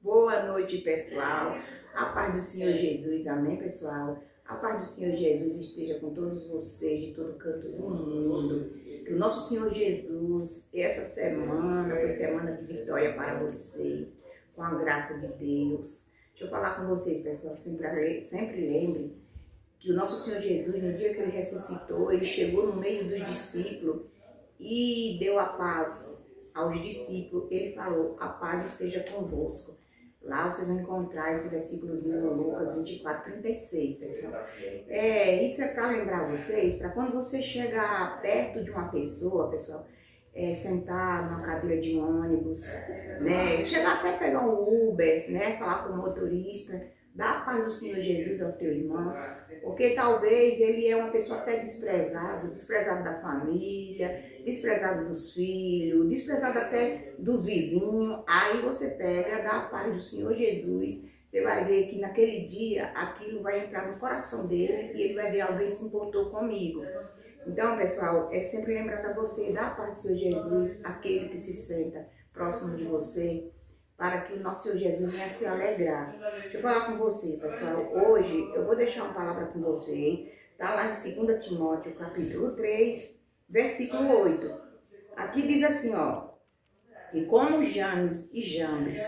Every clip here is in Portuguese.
Boa noite, pessoal. A paz do Senhor Jesus, amém, pessoal? A paz do Senhor Jesus esteja com todos vocês de todo canto do mundo. Que o nosso Senhor Jesus, essa semana foi semana de vitória para vocês, com a graça de Deus. Deixa eu falar com vocês, pessoal, sempre lembre que o nosso Senhor Jesus, no dia que ele ressuscitou, ele chegou no meio dos discípulos e deu a paz aos discípulos. Ele falou: a paz esteja convosco. Lá vocês vão encontrar esse versículozinho no Lucas 24:36, pessoal. Isso é para lembrar vocês, para quando você chegar perto de uma pessoa, pessoal, sentar numa cadeira de ônibus, né, chegar até pegar um Uber, né, falar com o motorista, dá a paz do Senhor Jesus ao teu irmão, porque talvez ele é uma pessoa até desprezado da família, desprezado dos filhos, desprezado até dos vizinhos. Aí você pega, dá a paz do Senhor Jesus, você vai ver que naquele dia aquilo vai entrar no coração dele e ele vai ver: alguém se importou comigo. Então, pessoal, é sempre lembrar a você, dá a paz do Senhor Jesus àquele que se senta próximo de você, para que o nosso Senhor Jesus venha se alegrar. Deixa eu falar com você, pessoal. Hoje eu vou deixar uma palavra com vocês. Está lá em 2 Timóteo, capítulo 3, versículo 8. Aqui diz assim, ó: e como Janes e Jambres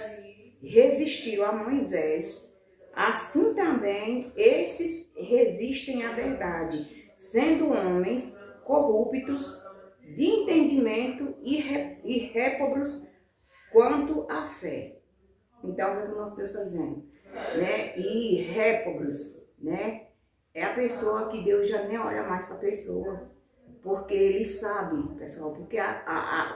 resistiram a Moisés, assim também esses resistem à verdade, sendo homens corruptos de entendimento e réprobos quanto à fé. Então, o que o nosso Deus está dizendo? Né? E réprobos, né? É a pessoa que Deus já nem olha mais para a pessoa, porque Ele sabe, pessoal, porque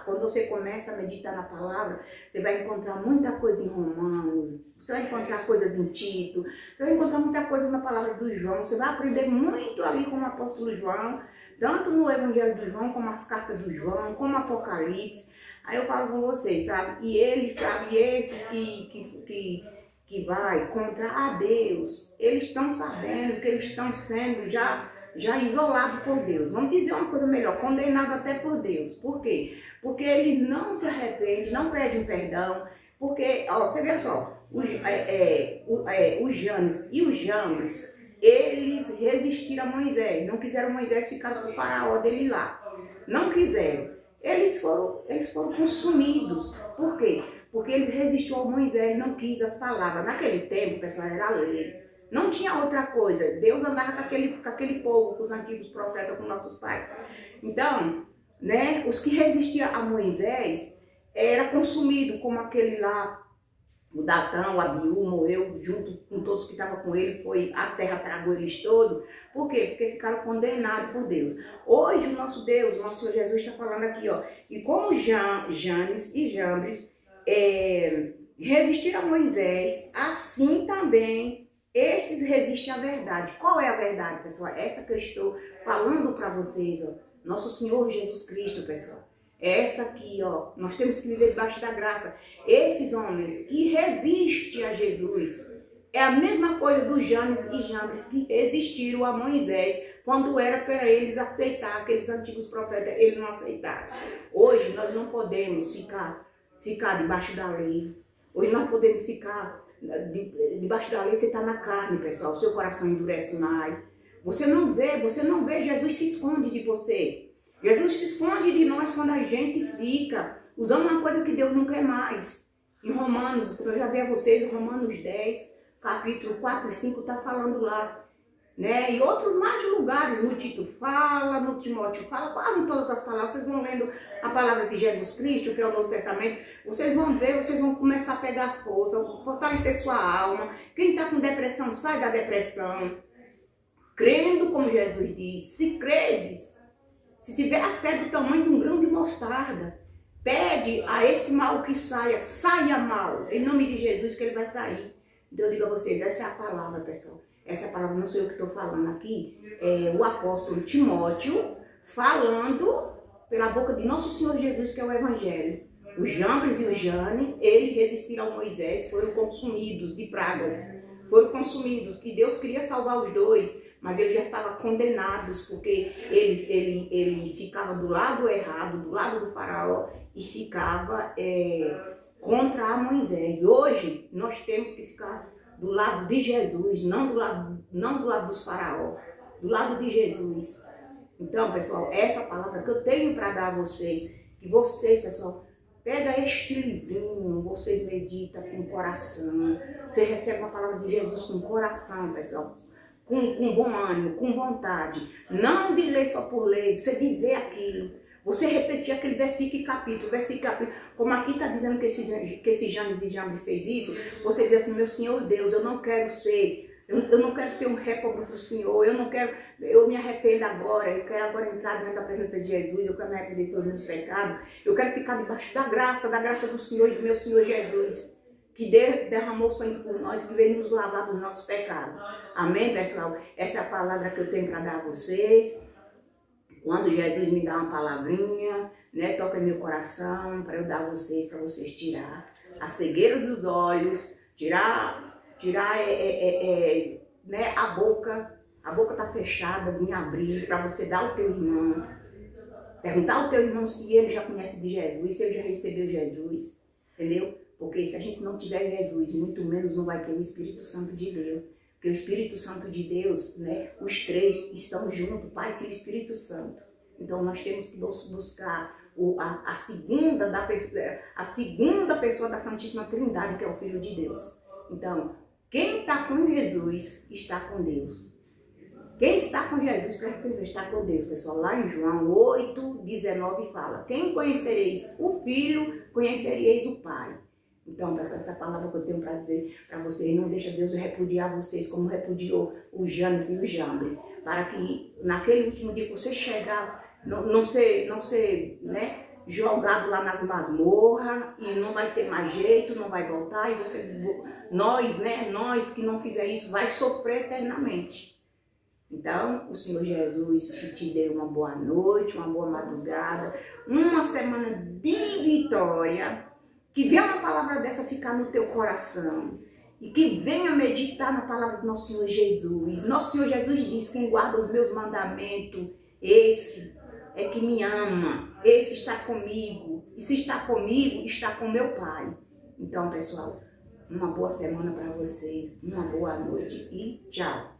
quando você começa a meditar na palavra, você vai encontrar muita coisa em Romanos, você vai encontrar coisas em Tito, você vai encontrar muita coisa na palavra do João, você vai aprender muito ali com o apóstolo João, tanto no Evangelho do João, como as cartas do João, como Apocalipse. Aí eu falo com vocês, sabe? E ele, sabe, esses que vai contra a Deus, eles estão sabendo que eles estão sendo já isolados por Deus. Vamos dizer uma coisa melhor, condenados até por Deus. Por quê? Porque ele não se arrepende, não pede perdão. Porque, ó, você vê só, os Janes e os Jambres, eles resistiram a Moisés. Não quiseram Moisés ficar com o faraó dele lá. Não quiseram. Eles foram consumidos. Por quê? Porque ele resistiu a Moisés, não quis as palavras. Naquele tempo, pessoal, era a lei. Não tinha outra coisa. Deus andava com aquele povo, com os antigos profetas, com nossos pais. Então, né, os que resistiam a Moisés eram consumidos, como aquele lá, o Datã, o Abiú, morreu junto com todos que estavam com ele, a terra tragou eles todos. Por quê? Porque ficaram condenados por Deus. Hoje o nosso Deus, o nosso Senhor Jesus está falando aqui, ó: e como Janes e Jambres resistiram a Moisés, assim também estes resistem à verdade. Qual é a verdade, pessoal? Essa que eu estou falando para vocês, ó. Nosso Senhor Jesus Cristo, pessoal. Essa aqui, ó, nós temos que viver debaixo da graça. Esses homens que resistem a Jesus é a mesma coisa dos Janes e Jambres que resistiram a Moisés quando era para eles aceitar aqueles antigos profetas, eles não aceitaram. Hoje nós não podemos ficar debaixo da lei. Hoje nós podemos ficar debaixo da lei. Você está na carne, pessoal, o seu coração endurece mais. Você não vê, Jesus se esconde de você. Jesus se esconde de nós quando a gente fica usando uma coisa que Deus não quer mais. Em Romanos, eu já dei a vocês, Romanos 10, capítulo 4 e 5, está falando lá. Né? E outros mais lugares, no Tito fala, no Timóteo fala, quase em todas as palavras. Vocês vão lendo a palavra de Jesus Cristo, que é o Novo Testamento, vocês vão ver, vocês vão começar a pegar força, fortalecer sua alma. Quem está com depressão, sai da depressão. Crendo, como Jesus disse, se credes, se tiver a fé do tamanho de um grão de mostarda, pede a esse mal que saia mal, em nome de Jesus, que ele vai sair. Então eu digo a vocês, essa é a palavra, pessoal. Essa palavra não sou eu que estou falando aqui, é o apóstolo Timóteo falando pela boca de nosso Senhor Jesus, que é o Evangelho. Os Jambres e os Janes, eles resistiram a Moisés, foram consumidos de pragas, foram consumidos, que Deus queria salvar os dois, mas eles já estavam condenados, porque ele ficava do lado errado, do lado do faraó, e ficava contra Moisés. Hoje nós temos que ficar do lado de Jesus, não do lado dos faraó, do lado de Jesus. Então, pessoal, essa palavra que eu tenho para dar a vocês, que vocês, pessoal, pega este livrinho, vocês meditam com o coração, você recebe uma palavra de Jesus com o coração, pessoal, com bom ânimo, com vontade, não de ler só por ler, você dizer aquilo, você repetir aquele versículo e capítulo, como aqui está dizendo que esse Janes e Jambre fez isso, você diz assim, meu Senhor Deus, eu não quero ser um réprobo para o Senhor, eu me arrependo agora, eu quero agora entrar dentro da presença de Jesus, eu quero me arrepender de todos os meus pecados, eu quero ficar debaixo da graça do Senhor e do meu Senhor Jesus, que derramou sangue por nós, que veio nos lavar dos nossos pecados. Amém, pessoal? Essa é a palavra que eu tenho para dar a vocês. Quando Jesus me dá uma palavrinha, né, toca em meu coração para eu dar a vocês, para vocês tirar a cegueira dos olhos, tirar né, a boca tá fechada, vim abrir para você dar ao teu irmão, perguntar ao teu irmão se ele já conhece de Jesus, se ele já recebeu Jesus, entendeu? Porque se a gente não tiver Jesus, muito menos não vai ter o Espírito Santo de Deus. Porque o Espírito Santo de Deus, né, os três estão juntos, Pai, Filho e Espírito Santo. Então nós temos que buscar a segunda pessoa da Santíssima Trindade, que é o Filho de Deus. Então, quem está com Jesus está com Deus. Quem está com Jesus, presta atenção, está com Deus, pessoal. Lá em João 8:19 fala, quem conhecereis o Filho, conhecereis o Pai. Então, pessoal, essa palavra que eu tenho para dizer para vocês, não deixa Deus repudiar vocês como repudiou o Janes e o Jambre, para que naquele último dia que você chegar, não ser né, jogado lá nas masmorras e não vai ter mais jeito, não vai voltar, e nós que não fizer isso, vai sofrer eternamente. Então, o Senhor Jesus que te dê uma boa noite, uma boa madrugada, uma semana de vitória, que venha uma palavra dessa ficar no teu coração e que venha meditar na palavra do nosso Senhor Jesus. Nosso Senhor Jesus diz, quem guarda os meus mandamentos, esse é que me ama, esse está comigo, e se está comigo, está com meu Pai. Então, pessoal, uma boa semana para vocês, uma boa noite e tchau.